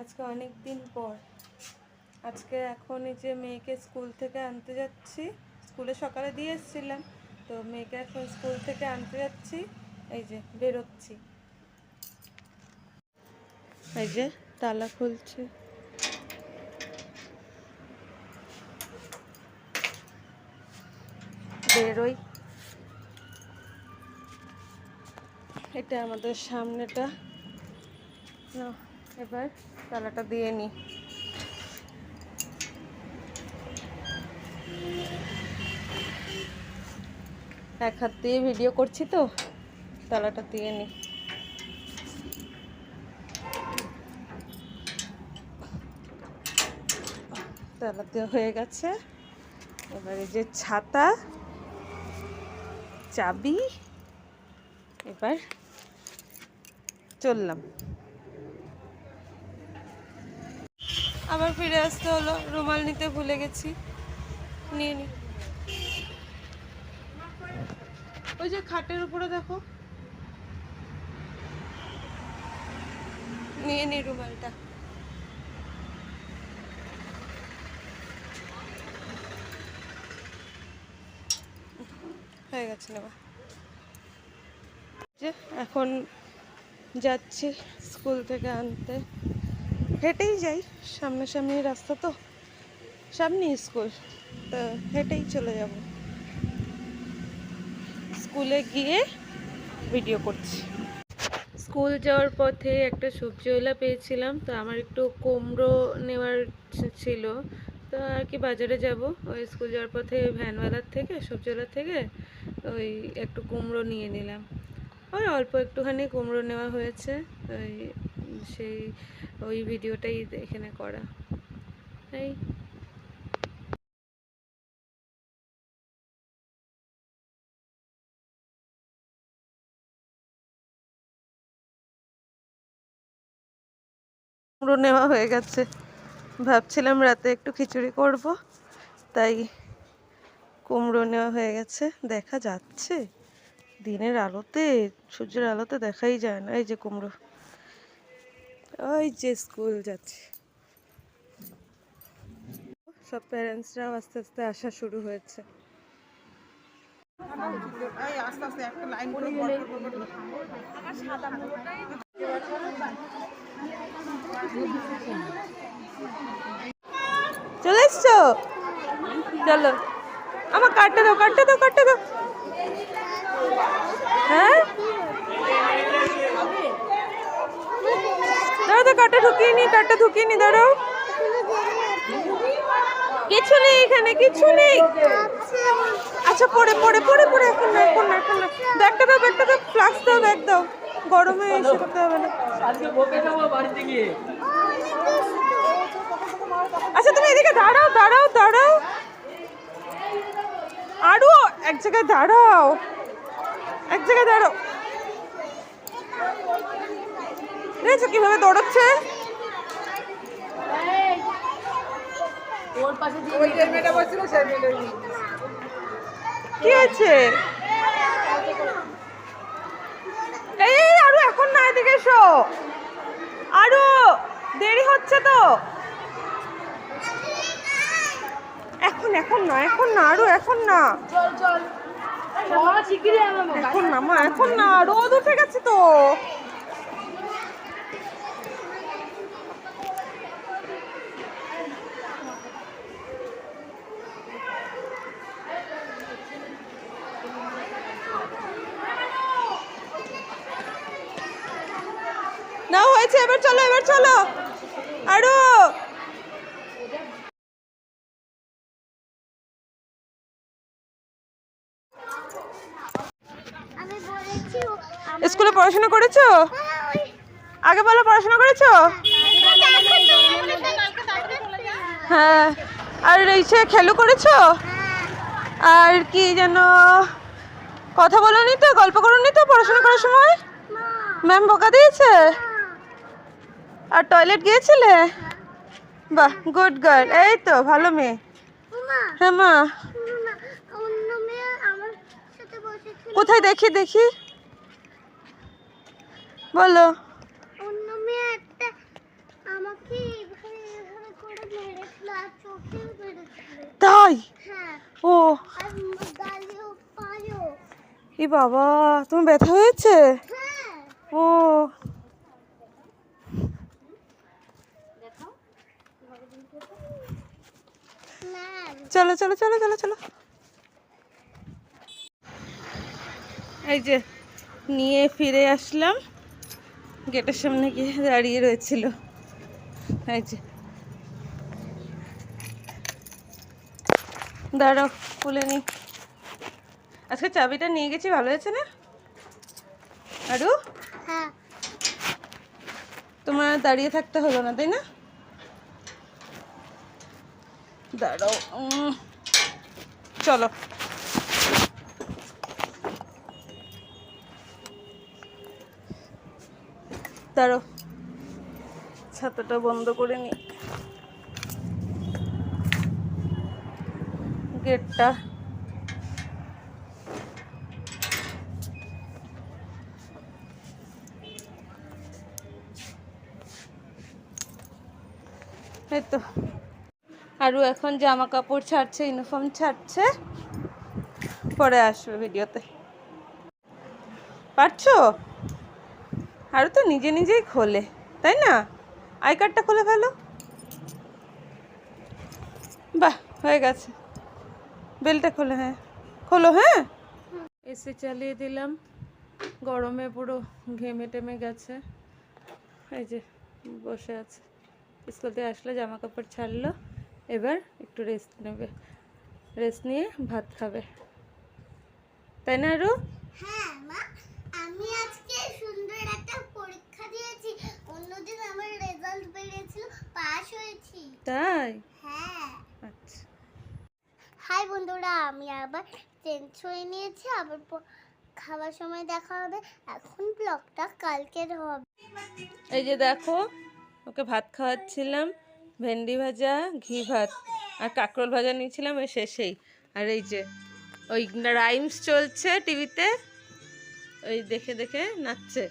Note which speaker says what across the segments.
Speaker 1: আজকে অনেক দিন পর আজকে এখন এই যে মেয়েকে স্কুল থেকে আনতে যাচ্ছি। স্কুলে সকালে দিয়ে এসেছিলাম, তো মেয়েকে এখন স্কুল থেকে আনতে যাচ্ছি। এই যে বেরোচ্ছি, এই যে তালা খুলছে। বেরোই। এটা আমাদের সামনেটা। এবার তালাটা দিয়ে নিই। এক হাত দিয়ে ভিডিও করছি তো, তালাটা দিয়ে নিই। তালা দেওয়া হয়ে গেছে। এবারে যে ছাতা, চাবি, এবার চললাম। আবার ফিরে আসতে হলো, রুমাল নিতে ভুলে গেছি, নিয়ে নি। ওই যে খাটের উপরে দেখো, নিয়ে নি রুমালটা। হয়ে গেছে নেওয়া। যে এখন যাচ্ছি স্কুল থেকে আনতে, হেঁটেই যাই, সামনাসামনি রাস্তা তো, সামনেই স্কুল, তো হেঁটেই চলে যাব। স্কুলে গিয়ে ভিডিও করছি। স্কুল যাওয়ার পথে একটা সবজিওয়ালা পেয়েছিলাম, তো আমার একটু কুমড়ো নেওয়ার ছিল, তো আর কি বাজারে যাব, ওই স্কুল যাওয়ার পথে ভ্যানওয়ালার থেকে, সবজিওয়ালার থেকে ওই একটু কুমড়ো নিয়ে নিলাম। ওই অল্প একটুখানি কুমড়ো নেওয়া হয়েছে, ওই ভিডিওটাই এখানে করা। এই কুমড়ো নেওয়া হয়ে গেছে। ভাবছিলাম রাতে একটু খিচুড়ি করব, তাই কুমড়ো নেওয়া হয়ে গেছে। দেখা যাচ্ছে দিনের আলোতে, সূর্যের আলোতে দেখাই যায় না। এই যে কুমড়ো, ওই যে স্কুল যাচ্ছে। সব প্যারেন্টসরাও আস্তে আস্তে আসা শুরু হয়েছে। চলে এসছো? চলো, আমার কাটতে দাও, কাটতে দাও, কাটতে দাও। হ্যাঁ দাঁড়াও তো, কাটা ঢুকিয়ে নি, কাটা ঢুকিয়ে নি, দাঁড়াও। কিছু নেই এখানে, কিছু নেই। আচ্ছা পরে পরে পরে পরে, এখন না, এখন না, এখন না। ব্যাগটা দাও, ব্যাগটা দাও, ফ্লাস্ক দাও, ব্যাগ দাও। গরমে এসে করতে হবে না। আচ্ছা তুমি এদিকে দাঁড়াও, দাঁড়াও, দাঁড়াও, আরো এক জায়গায় দাঁড়াও, এক জায়গায় দাঁড়াও। দেখছো কিভাবে দৌড়চ্ছে? কি হয়েছে? এই আরো এখন না, এদিকে এসো, আরো দেরি হচ্ছে তো। এখন এখন না, এখন না, আরো এখন না, এখন না মা, এখন না, রোদ উঠে গেছে তো। না হয়েছে, এবার চলো, এবার চলো, আরো। স্কুলে পড়াশোনা করেছো? আগে বলো, পড়াশোনা করেছো? হ্যাঁ। আর এসে খেলো করেছো? আর কি যেন কথা বলোনি তো, গল্প করোনি তো পড়াশোনা করার সময়? ম্যাম বকা দিয়েছে? আর টয়লেট গিয়েছিলে? বাহ, গুড গার্ল, এই তো ভালো মেয়ে। হ্যাঁ মা, কোথায় দেখি, দেখি বলো।
Speaker 2: অন্য মেয়ে একটা আমাকে
Speaker 1: তাই?
Speaker 2: হ্যাঁ।
Speaker 1: ও
Speaker 2: আর গালেও পায়ও।
Speaker 1: এ বাবা, তোমার ব্যথা হয়েছে?
Speaker 2: হ্যাঁ।
Speaker 1: ও
Speaker 2: ম্যাম।
Speaker 1: চলো চলো চলো চলো চলো। এই যে নিয়ে ফিরে আসলাম, গেটের সামনে গিয়ে দাঁড়িয়ে রয়েছিল। এই যে দাঁড়াও খুলে নি। আজকে চাবিটা নিয়ে গেছি, ভালো হয়েছে না? আরু
Speaker 2: হ্যাঁ।
Speaker 1: তোমার দাঁড়িয়ে থাকতে হলো না, তাই না? দাঁড়াও, চলো। দাঁড়াও, ছাতাটা বন্ধ করে নি, গেটটা। এই তো আরও এখন জামা কাপড় ছাড়ছে, ইউনিফর্ম ছাড়ছে, পরে আসবে ভিডিওতে। পারছো? আরও তো নিজে নিজেই খোলে, তাই না? আই কার্ডটা খুলে ফেলো। বাহ, হয়ে গেছে। বেলটা খোলো, হ্যাঁ খোলো। হ্যাঁ, এসি চালিয়ে দিলাম, গরমে পুরো ঘেমে টেমে গেছে। এই যে বসে আছে, স্কুল থেকে আসলে জামা কাপড় ছাড়লো, এবার একটু রেস্ট নেবে, রেস্ট নিয়ে ভাত খাবে, তাই না আরু?
Speaker 2: হ্যাঁ মা, আমি আজকে সুন্দর একটা পরীক্ষা দিয়েছি। অন্যদিন আমার রেজাল্ট বেরিয়েছিল, পাস হয়েছি।
Speaker 1: তাই?
Speaker 2: হ্যাঁ।
Speaker 1: আচ্ছা।
Speaker 2: হাই বন্ধুরা, আমি আবার চেঞ্জ হয়ে নিয়েছি, আবার খাওয়ার সময় দেখা হবে। এখন ব্লগটা কালকের হবে।
Speaker 1: এই যে দেখো, ওকে ভাত খাওয়াচ্ছিলাম, ভেন্ডি ভাজা, ঘি ভাত আর কাঁকরোল ভাজা নিয়েছিলাম ওই শেষেই। আর এই যে ওই রাইমস চলছে টিভিতে, ওই দেখে দেখে নাচছে,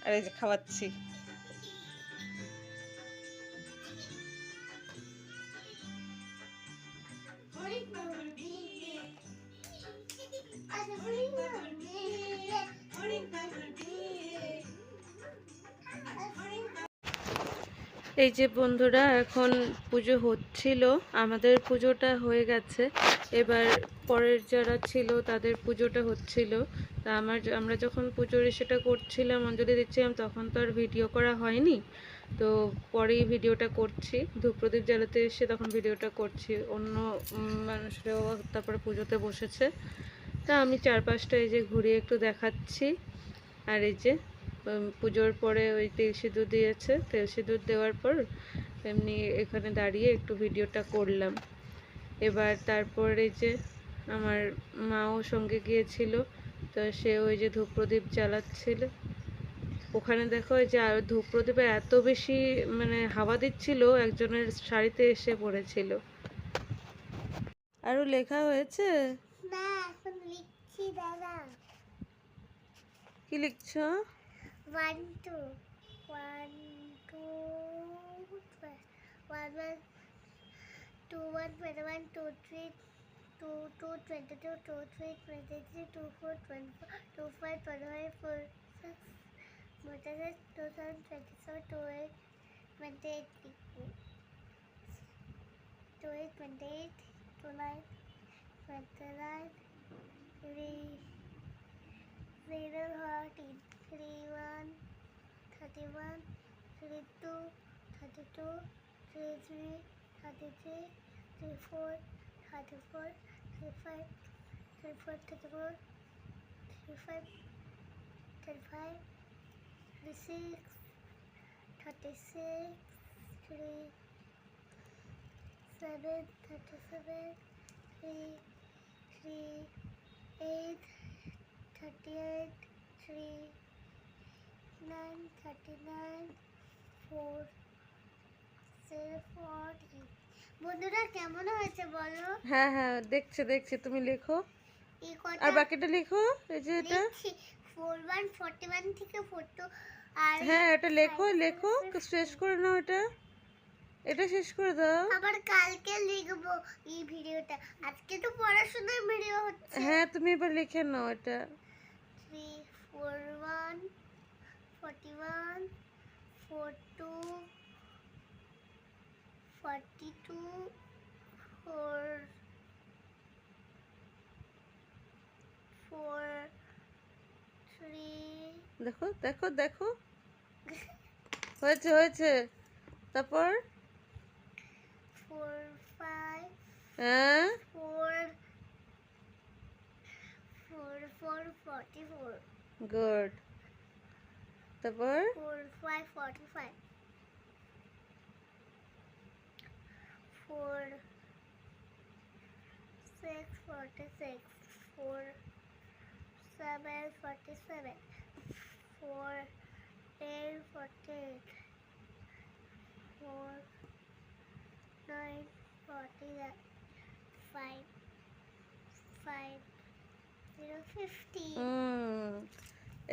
Speaker 1: আর এই যে খাওয়াচ্ছি। এই যে বন্ধুরা, এখন পুজো হচ্ছিল, আমাদের পুজোটা হয়ে গেছে, এবার পরের যারা ছিল তাদের পুজোটা হচ্ছিল। তা আমরা যখন পুজোর সেটা করছিলাম, অঞ্জলি দিচ্ছিলাম, তখন তো আর ভিডিও করা হয়নি, তো পরেই ভিডিওটা করছি। ধূপ প্রদীপ জ্বালাতে এসে তখন ভিডিওটা করছি, অন্য মানুষরাও তারপরে পুজোতে বসেছে। তা আমি চারপাশটা এই যে ঘুরিয়ে একটু দেখাচ্ছি। আর এই যে পুজোর পরে ওই তেল সিঁদুর দিয়েছে, তেল সিঁদুর দেওয়ার পর এমনি এখানে দাঁড়িয়ে একটু ভিডিওটা করলাম। এবার তারপরে যে আমার মাও সঙ্গে গিয়েছিল, তো সে ওই যে ধূপ প্রদীপ জ্বালাচ্ছিল ওখানে। দেখো ওই যে ধূপ প্রদীপে এত বেশি মানে হাওয়া দিচ্ছিল, একজনের শাড়িতে এসে পড়েছিল। আরও লেখা হয়েছে?
Speaker 2: না, এখন লিখছি, দাদা।
Speaker 1: কি লিখছো?
Speaker 2: 1 2 1 2 1 1 2 1 21 2 3 2 2 22 2 3 23 2 4 24 2 5 25 4 6 26 27 28 28 28 28 29 29 0 13 31 31 32 32 33 33 34 34 35 34 34 35 35 36 36 37 37 3 3 8 38 3 9 39 4 0 40। বন্ধুরা কেমন হয়েছে বলো?
Speaker 1: হ্যাঁ হ্যাঁ, দেখছি দেখছি, তুমি লেখো
Speaker 2: এই কটা
Speaker 1: আর বাকিটা লেখো। এই যে এটা,
Speaker 2: লিখছি 41 41 থেকে 42 আর
Speaker 1: হ্যাঁ এটা লেখো লেখো, শেষ করে নাও এটা। এটা শেষ করে দাও।
Speaker 2: আবার কালকে লিখবো এই ভিডিওটা, আজকে তো পড়াশোনার ভিডিও হচ্ছে।
Speaker 1: হ্যাঁ তুমি এবার লিখে নাও এটা।
Speaker 2: 3 4 1 41 42 42 4 4 3
Speaker 1: দেখো দেখো দেখো, হয়েছে হয়েছে। তারপর
Speaker 2: 4 5
Speaker 1: হ্যাঁ
Speaker 2: 4 4 4 44
Speaker 1: গুড। তারপর
Speaker 2: 4 5 45 4 6 46 4 7 47 4 10 48 4 9 49 5 5 0 50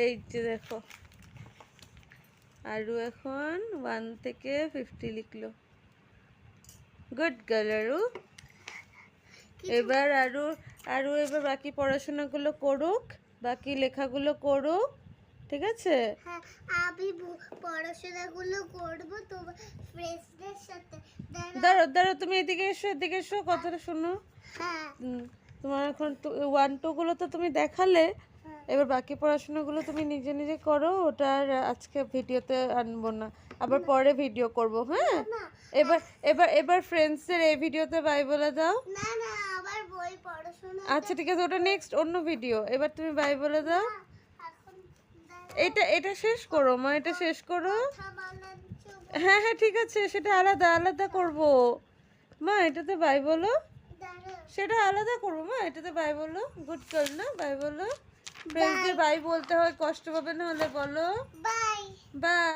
Speaker 1: এই যে দেখো, আরু এখন 1 থেকে 50 লিখলো। গুড গার্ল আরু। এবার আরু আরু এবার বাকি পড়াশোনাগুলো করুক, বাকি লেখাগুলো করুক, ঠিক আছে?
Speaker 2: হ্যাঁ, আমি পড়াশোনাগুলো করবো তোমার ফ্রেন্ডসদের সাথে।
Speaker 1: দাঁড়াও দাঁড়াও, তুমি এদিকে এসো, এদিকে এসো, কথাটা শোনো।
Speaker 2: হ্যাঁ
Speaker 1: তোমার এখন 1 2 গুলো তো তুমি দেখালে,
Speaker 2: হ্যাঁ।
Speaker 1: এবার বাকি পড়াশোনাগুলো তুমি নিজে নিজে করো। ওটা আর আজকে ভিডিওতে আনবো না, আবার পরে ভিডিও করব। হ্যাঁ,
Speaker 2: না
Speaker 1: এবার এবার এবার ফ্রেন্ডসদের এই ভিডিওতে বাই বলে দাও।
Speaker 2: না না, আবার বই পড়াশোনা
Speaker 1: আচ্ছা ঠিক আছে, ওটা নেক্সট অন্য ভিডিও। এবার তুমি বাই বলে দাও।
Speaker 2: এখন
Speaker 1: এটা এটা শেষ করো মা, এটা শেষ করো।
Speaker 2: কথা বলার
Speaker 1: হ্যাঁ হ্যাঁ ঠিক আছে, সেটা আলাদা আলাদা করব মা। এটাতে বাই বলো, সেটা আলাদা করবো মা, এটাতে বাই বলো। গুড গার্ল না, বাই বলো। ফ্রেন্ডসদের বাই বলতে হয়, কষ্ট পাবে না হলে বলো
Speaker 2: বাই।
Speaker 1: বাই।